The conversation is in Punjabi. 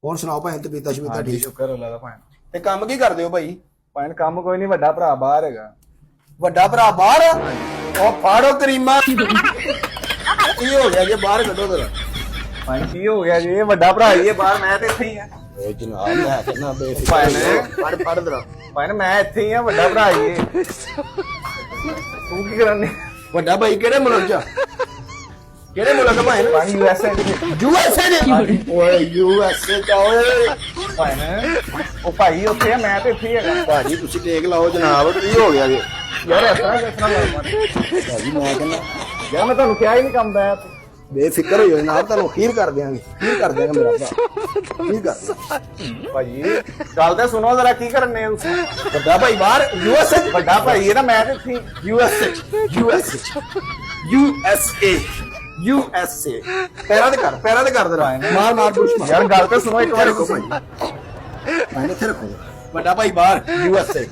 ਹੋਰ ਸੁਣਾਓ ਭਾਈ ਤਬੀਅਤਾਂ ਸ਼ਬੀਤਾਂ ਹਾਂਜੀ ਠੀਕ? ਸ਼ੁਕਰ ਅੱਲਾ ਦਾ ਭਾਣ। ਤੇ ਕੰਮ ਕੀ ਕਰਦੇ ਹੋ ਭਾਈ? ਭਾਣ ਕੰਮ ਕੋਈ ਨਹੀਂ, ਵੱਡਾ ਭਰਾ ਬਾਹਰ ਹੈਗਾ। ਵੱਡਾ ਭਰਾ ਬਾਹਰ ਆ? ਉਹ ਫਾੜੋ ਕਰੀਮਾ ਕੀ ਹੋ ਗਿਆ ਜੇ ਬਾਹਰ ਕੱਢੋ ਤੇਰਾ। ਭਾਣ ਕੀ ਹੋ ਗਿਆ ਜੀ, ਇਹ ਵੱਡਾ ਭਰਾ ਹੀ ਹੈ ਬਾਹਰ, ਮੈਂ ਤੇ ਇੱਥੇ ਹੀ ਆ। ਓ ਜਨਾਬ ਮੈਂ ਕਹਿੰਦਾ ਬੇਫਿਕਰ ਭਾਈ ਫੜ ਤੇਰਾ। ਭਾਣ ਮੈਂ ਇੱਥੇ ਹੀ ਆ, ਵੱਡਾ ਭਰਾ ਹੀ ਹੈ। ਤੂੰ ਕੀ ਕਰਨੀ? ਵੱਡਾ ਭਾਈ ਕਿਹੜੇ ਮੁਲਕ ਚ? ਕਿਹੜੇ ਮੁਲਕ ਆ ਭਾਈ? ਭਾਣ USA ਦੇ। USA ਦੇ? ਓਏ USA ਚ ਓਏ ਭਾਣ ਉਹ ਭਾਈ ਉੱਥੇ ਆ, ਮੈਂ ਤੇ ਇੱਥੇ ਹੀ ਹੈਗਾ। ਭਾਜੀ ਤੁਸੀਂ ਟੇਕ ਲਾਓ ਜਨਾਬ, ਕੀ ਹੋ ਗਿਆ ਜੀ? ਯਾਰ ਇਸ ਤਰ੍ਹਾਂ ਲੱਗਦਾ ਭਾਜੀ ਮੈਂ ਕਹਿੰਦਾ ਯਾਰ, ਮੈਂ ਤੁਹਾਨੂੰ ਕਿਹਾ ਹੀ ਨਹੀਂ ਕੰਮ ਦਾ। ਬੇਫਿਕਰ ਹੋ ਜਾਓ ਜਨਾਬ, ਤੁਹਾਨੂੰ ਅਖੀਰ ਕਰ ਦਿਆਂਗੇ, ਅਖੀਰ ਕਰ ਦਿਆਂਗੇ ਮੇਰਾ ਭਰਾ, ਅਖੀਰ ਕਰ ਦਿਆਂਗੇ। ਭਾਜੀ ਗੱਲ ਤਾਂ ਸੁਣੋ ਜ਼ਰਾ, ਕੀ ਕਰਨੇ ਤੁਸੀਂ? ਵੱਡਾ ਭਾਈ ਬਾਹਰ USA ਚ? ਵੱਡਾ ਭਾਈ ਹੈ ਨਾ, ਮੈਂ ਤੇ ਇੱਥੇ USA USA ਪੈਰਾਂ ਤੇ ਕਰ ਦੇਣਾ, ਮਾਰ ਮਾਰ ਪੁਸ਼ ਮਾਰ। ਯਾਰ ਗੱਲ ਤਾਂ ਸੁਣੋ ਇੱਕ ਵਾਰ। ਰੱਖੋ ਭਾਈ, ਇੱਥੇ ਰੱਖੋ। ਵੱਡਾ ਭਾਈ ਬਾਹਰ USA